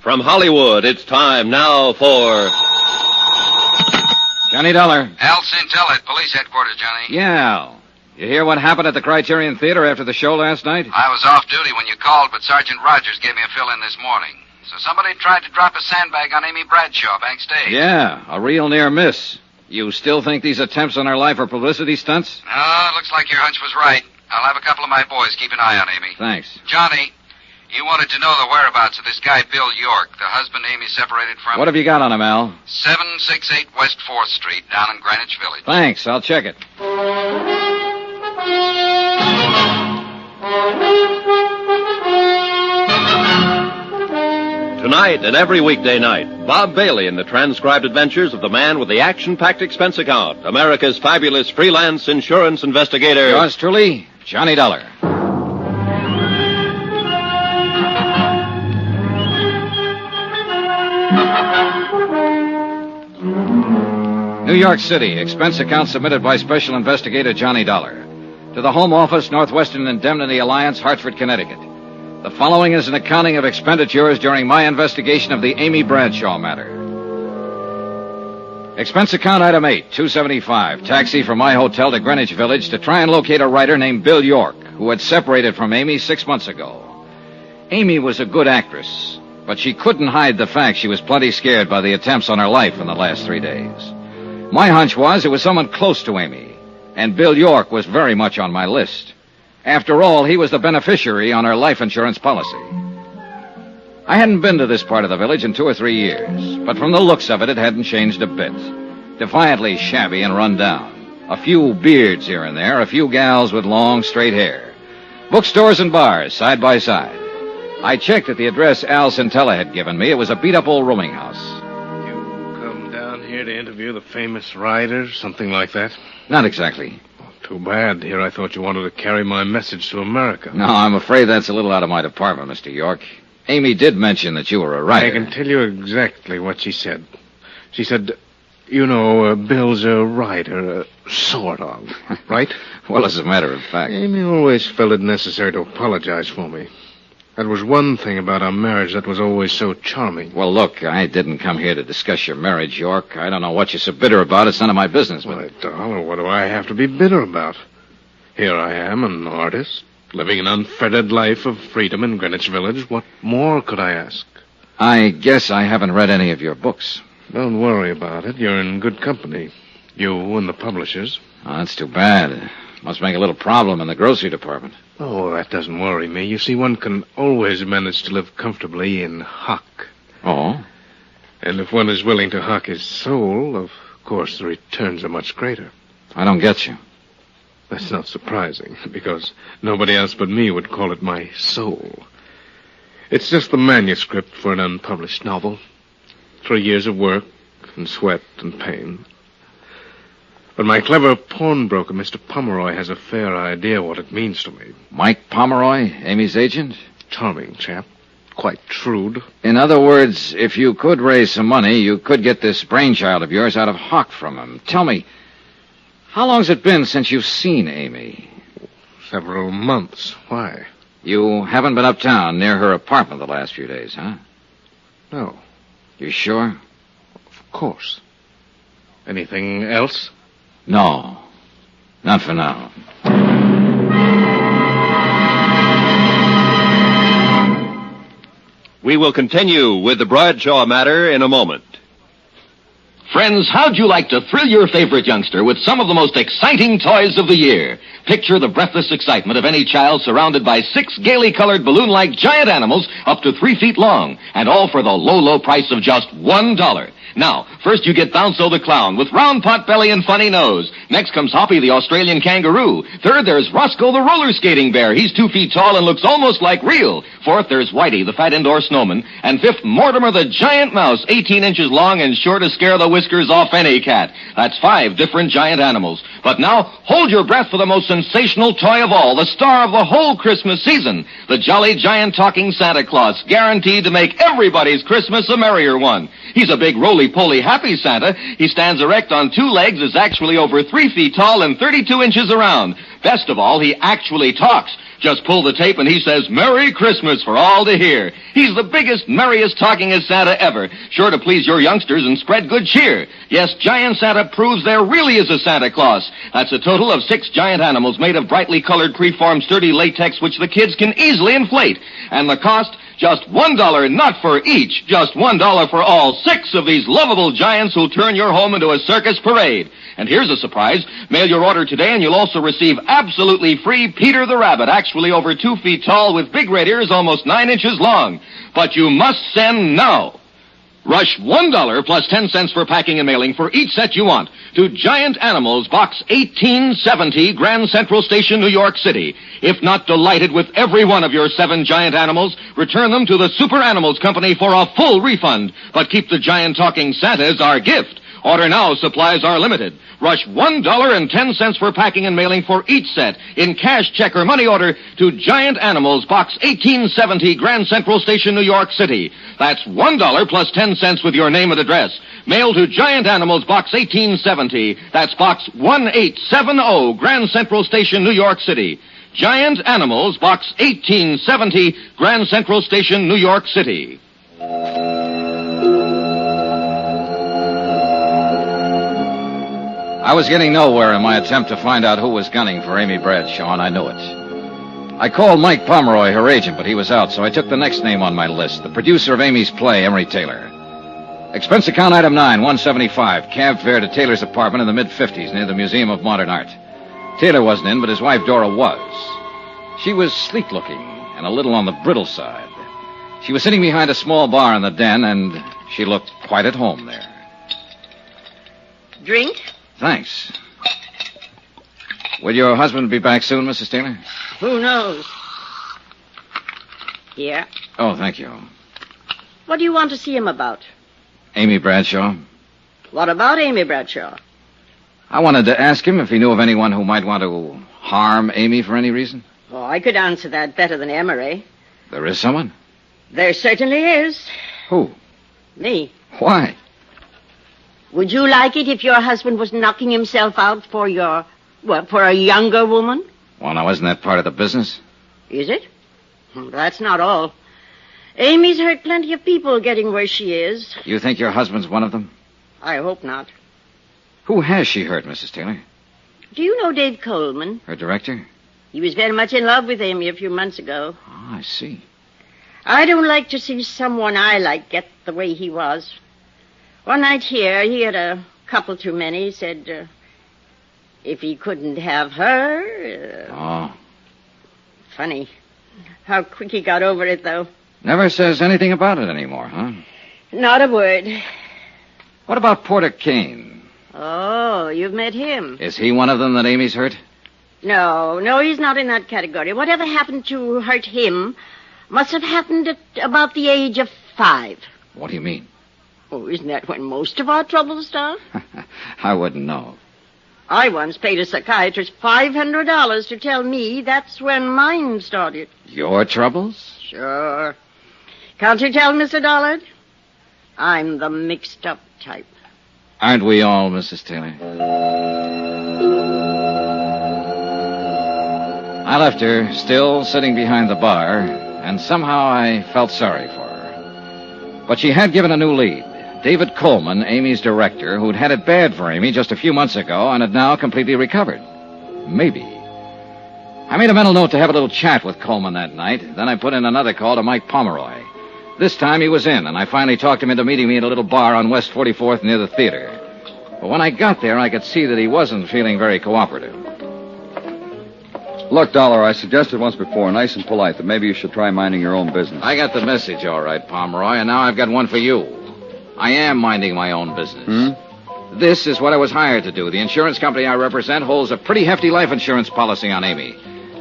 From Hollywood, it's time now for... Johnny Dollar. Al Cintel at police headquarters, Johnny. Yeah. You hear what happened at the Criterion Theater after the show last night? I was off duty when you called, but Sergeant Rogers gave me a fill-in this morning. So somebody tried to drop a sandbag on Amy Bradshaw backstage. Yeah, a real near miss. You still think these attempts on her life are publicity stunts? No, looks like your hunch was right. I'll have a couple of my boys keep an eye on Amy. Thanks. Johnny, you wanted to know the whereabouts of this guy, Bill York, the husband Amy separated from. What have you got on him, Al? 768 West 4th Street, down in Greenwich Village. Thanks, I'll check it. Tonight and every weekday night, Bob Bailey in the transcribed adventures of the man with the action-packed expense account, America's fabulous freelance insurance investigator. Yours truly, Johnny Dollar. New York City, expense account submitted by Special Investigator Johnny Dollar. To the Home Office, Northwestern Indemnity Alliance, Hartford, Connecticut. The following is an accounting of expenditures during my investigation of the Amy Bradshaw matter. Expense account item 8, $275. Taxi from my hotel to Greenwich Village to try and locate a writer named Bill York, who had separated from Amy 6 months ago. Amy was a good actress, but she couldn't hide the fact she was plenty scared by the attempts on her life in the last 3 days. My hunch was it was someone close to Amy, and Bill York was very much on my list. After all, he was the beneficiary on her life insurance policy. I hadn't been to this part of the village in 2 or 3 years, but from the looks of it, it hadn't changed a bit. Defiantly shabby and run down. A few beards here and there, a few gals with long, straight hair. Bookstores and bars, side by side. I checked at the address Al Centella had given me. It was a beat-up old rooming house. You come down here to interview the famous writer, something like that? Not exactly. Too bad. Here I thought you wanted to carry my message to America. No, I'm afraid that's a little out of my department, Mr. York. Amy did mention that you were a writer. I can tell you exactly what she said. She said, you know, Bill's a writer, sort of, right? Well, as a matter of fact. Amy always felt it necessary to apologize for me. That was one thing about our marriage that was always so charming. Well, look, I didn't come here to discuss your marriage, York. I don't know what you're so bitter about. It's none of my business. Well, Dollar, what do I have to be bitter about? Here I am, an artist, living an unfettered life of freedom in Greenwich Village. What more could I ask? I guess I haven't read any of your books. Don't worry about it. You're in good company. You and the publishers. Oh, that's too bad. Must make a little problem in the grocery department. Oh, that doesn't worry me. You see, one can always manage to live comfortably in hock. Oh? And if one is willing to hock his soul, of course the returns are much greater. I don't get you. That's not surprising, because nobody else but me would call it my soul. It's just the manuscript for an unpublished novel. 3 years of work and sweat and pain. But my clever pawnbroker, Mr. Pomeroy, has a fair idea what it means to me. Mike Pomeroy, Amy's agent? Charming chap. Quite shrewd. In other words, if you could raise some money, you could get this brainchild of yours out of hock from him. Tell me, how long's it been since you've seen Amy? Several months. Why? You haven't been uptown near her apartment the last few days, huh? No. You sure? Of course. Anything else? No. Not for now. We will continue with the Bradshaw matter in a moment. Friends, how'd you like to thrill your favorite youngster with some of the most exciting toys of the year? Picture the breathless excitement of any child surrounded by 6 gaily colored balloon-like giant animals up to 3 feet long, and all for the low, low price of just $1. Now, first you get Bounzo the Clown with round pot belly and funny nose. Next comes Hoppy the Australian Kangaroo. Third, there's Roscoe the Roller Skating Bear. He's 2 feet tall and looks almost like real. Fourth, there's Whitey the Fat Indoor Snowman. And fifth, Mortimer the Giant Mouse, 18 inches long and sure to scare the whiskers off any cat. That's 5 different giant animals. But now, hold your breath for the most sensational toy of all, the star of the whole Christmas season, the Jolly Giant Talking Santa Claus, guaranteed to make everybody's Christmas a merrier one. He's a big roly-poly happy Santa. He stands erect on 2 legs, is actually over 3 feet tall and 32 inches around. Best of all, he actually talks. Just pull the tape and he says, Merry Christmas for all to hear. He's the biggest, merriest, talkingest Santa ever. Sure to please your youngsters and spread good cheer. Yes, Giant Santa proves there really is a Santa Claus. That's a total of 6 giant animals made of brightly colored, preformed, sturdy latex, which the kids can easily inflate. And the cost? Just $1, not for each. Just $1 for all 6 of these lovable giants who'll turn your home into a circus parade. And here's a surprise. Mail your order today and you'll also receive absolutely free Peter the Rabbit, actually over 2 feet tall with big red ears almost 9 inches long. But you must send now. Rush $1 plus 10 cents for packing and mailing for each set you want to Giant Animals, Box 1870, Grand Central Station, New York City. If not delighted with every one of your 7 giant animals, return them to the Super Animals Company for a full refund. But keep the giant talking Santas our gift. Order now, supplies are limited. Rush $1.10 for packing and mailing for each set in cash, check, or money order to Giant Animals, Box 1870, Grand Central Station, New York City. That's $1 plus 10 cents with your name and address. Mail to Giant Animals, Box 1870. That's Box 1870, Grand Central Station, New York City. Giant Animals, Box 1870, Grand Central Station, New York City. I was getting nowhere in my attempt to find out who was gunning for Amy Bradshaw, and I knew it. I called Mike Pomeroy, her agent, but he was out, so I took the next name on my list, the producer of Amy's play, Emery Taylor. Expense account item 9, $175, cab fare to Taylor's apartment in the mid-50s near the Museum of Modern Art. Taylor wasn't in, but his wife Dora was. She was sleek-looking and a little on the brittle side. She was sitting behind a small bar in the den, and she looked quite at home there. Drink? Thanks. Will your husband be back soon, Mrs. Taylor? Who knows? Here. Oh, thank you. What do you want to see him about? Amy Bradshaw. What about Amy Bradshaw? I wanted to ask him if he knew of anyone who might want to harm Amy for any reason. Oh, I could answer that better than Emery. There is someone? There certainly is. Who? Me. Why? Would you like it if your husband was knocking himself out for for a younger woman? Well, now, isn't that part of the business? Is it? That's not all. Amy's hurt plenty of people getting where she is. You think your husband's one of them? I hope not. Who has she hurt, Mrs. Taylor? Do you know Dave Coleman? Her director? He was very much in love with Amy a few months ago. Oh, I see. I don't like to see someone I like get the way he was. One night here, he had a couple too many. He said, if he couldn't have her... Oh. Funny. How quick he got over it, though. Never says anything about it anymore, huh? Not a word. What about Porter Kane? Oh, you've met him. Is he one of them that Amy's hurt? No, he's not in that category. Whatever happened to hurt him must have happened at about the age of 5. What do you mean? Oh, isn't that when most of our troubles start? I wouldn't know. I once paid a psychiatrist $500 to tell me that's when mine started. Your troubles? Sure. Can't you tell, Mr. Dollard? I'm the mixed-up type. Aren't we all, Mrs. Taylor? I left her, still sitting behind the bar, and somehow I felt sorry for her. But she had given a new lead. David Coleman, Amy's director, who'd had it bad for Amy just a few months ago and had now completely recovered. Maybe. I made a mental note to have a little chat with Coleman that night. Then I put in another call to Mike Pomeroy. This time he was in, and I finally talked him into meeting me at a little bar on West 44th near the theater. But when I got there, I could see that he wasn't feeling very cooperative. Look, Dollar, I suggested once before, nice and polite, that maybe you should try minding your own business. I got the message, all right, Pomeroy, and now I've got one for you. I am minding my own business. This is what I was hired to do. The insurance company I represent holds a pretty hefty life insurance policy on Amy.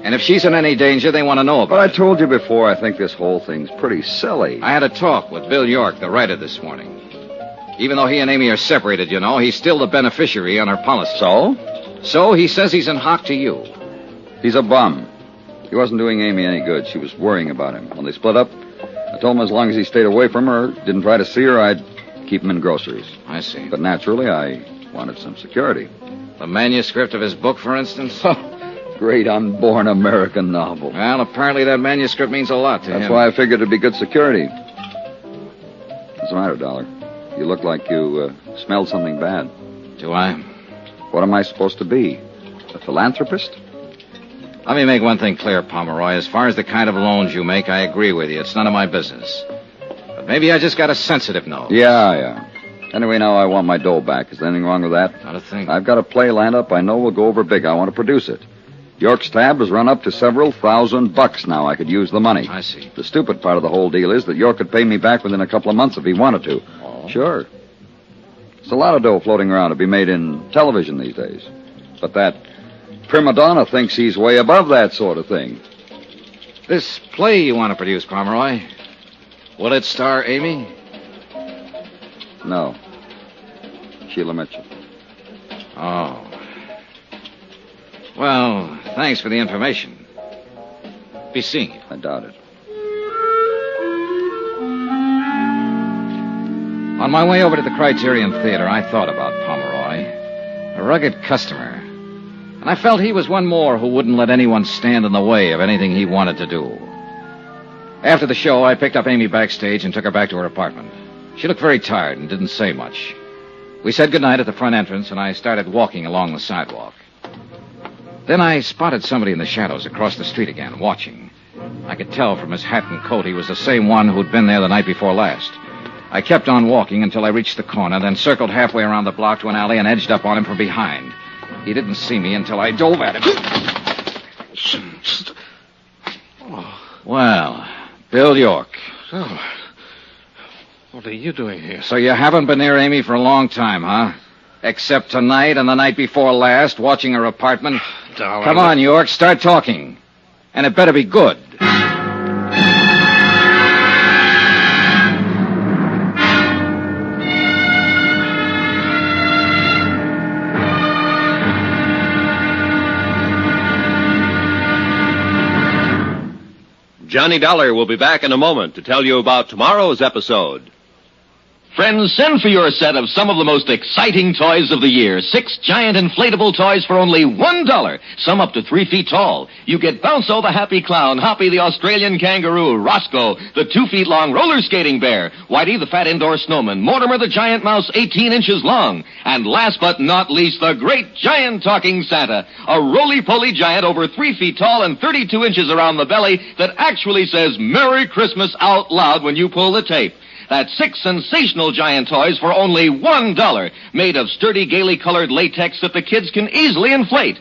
And if she's in any danger, they want to know about it. But I told you before, I think this whole thing's pretty silly. I had a talk with Bill York, the writer, this morning. Even though he and Amy are separated, you know, he's still the beneficiary on her policy. So? So he says he's in hock to you. He's a bum. He wasn't doing Amy any good. She was worrying about him. When they split up, I told him as long as he stayed away from her, didn't try to see her, I'd keep him in groceries. I see. But naturally, I wanted some security. The manuscript of his book, for instance? great unborn American novel. Well, apparently that manuscript means a lot to him. That's why I figured it'd be good security. What's the matter, Dollar? You look like you smelled something bad. Do I? What am I supposed to be? A philanthropist? Let me make one thing clear, Pomeroy. As far as the kind of loans you make, I agree with you. It's none of my business. But maybe I just got a sensitive nose. Yeah. Anyway, now I want my dough back. Is there anything wrong with that? Not a thing. I've got a play lined up I know will go over big. I want to produce it. York's tab has run up to several $1,000 now. I could use the money. I see. The stupid part of the whole deal is that York could pay me back within a couple of months if he wanted to. Oh. Sure. There's a lot of dough floating around to be made in television these days. But that prima donna thinks he's way above that sort of thing. This play you want to produce, Pomeroy, will it star Amy? No. Sheila Mitchell. Oh. Well, thanks for the information. Be seeing you. I doubt it. On my way over to the Criterion Theater, I thought about Pomeroy, a rugged customer. And I felt he was one more who wouldn't let anyone stand in the way of anything he wanted to do. After the show, I picked up Amy backstage and took her back to her apartment. She looked very tired and didn't say much. We said goodnight at the front entrance, and I started walking along the sidewalk. Then I spotted somebody in the shadows across the street again, watching. I could tell from his hat and coat he was the same one who'd been there the night before last. I kept on walking until I reached the corner, then circled halfway around the block to an alley and edged up on him from behind. He didn't see me until I dove at him. Well, Bill York. So, what are you doing here? So you haven't been near Amy for a long time, huh? Except tonight and the night before last, watching her apartment. Darling. Come on, York, start talking. And it better be good. Johnny Dollar will be back in a moment to tell you about tomorrow's episode. Friends, send for your set of some of the most exciting toys of the year. 6 giant inflatable toys for only $1. Some up to 3 feet tall. You get Bounco the Happy Clown, Hoppy the Australian Kangaroo, Roscoe the 2 feet long roller skating bear, Whitey the fat indoor snowman, Mortimer the giant mouse 18 inches long, and last but not least, the great giant talking Santa, a roly-poly giant over 3 feet tall and 32 inches around the belly that actually says Merry Christmas out loud when you pull the tape. That's 6 sensational giant toys for only $1, made of sturdy, gaily colored latex that the kids can easily inflate.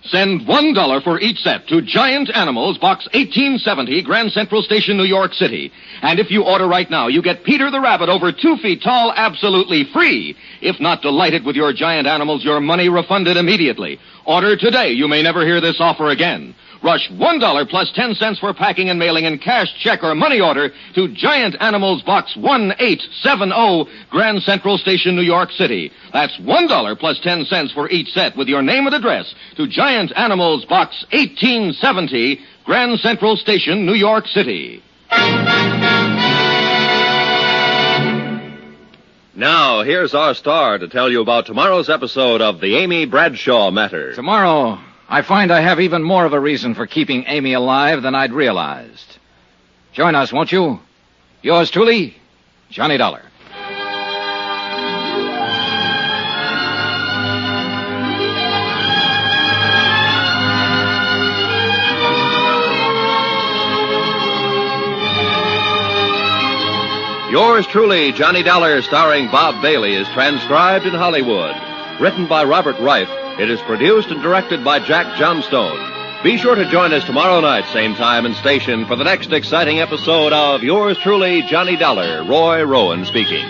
Send $1 for each set to Giant Animals, Box 1870, Grand Central Station, New York City. And if you order right now, you get Peter the Rabbit over 2 feet tall absolutely free. If not delighted with your giant animals, your money refunded immediately. Order today. You may never hear this offer again. Rush $1 plus 10 cents for packing and mailing in cash, check, or money order to Giant Animals Box 1870, Grand Central Station, New York City. That's $1 plus 10 cents for each set with your name and address to Giant Animals Box 1870, Grand Central Station, New York City. Now, here's our star to tell you about tomorrow's episode of the Amy Bradshaw Matter. Tomorrow, I find I have even more of a reason for keeping Amy alive than I'd realized. Join us, won't you? Yours truly, Johnny Dollar. Yours truly, Johnny Dollar, starring Bob Bailey, is transcribed in Hollywood. Written by Robert Reif, it is produced and directed by Jack Johnstone. Be sure to join us tomorrow night, same time and station, for the next exciting episode of Yours truly, Johnny Dollar. Roy Rowan speaking.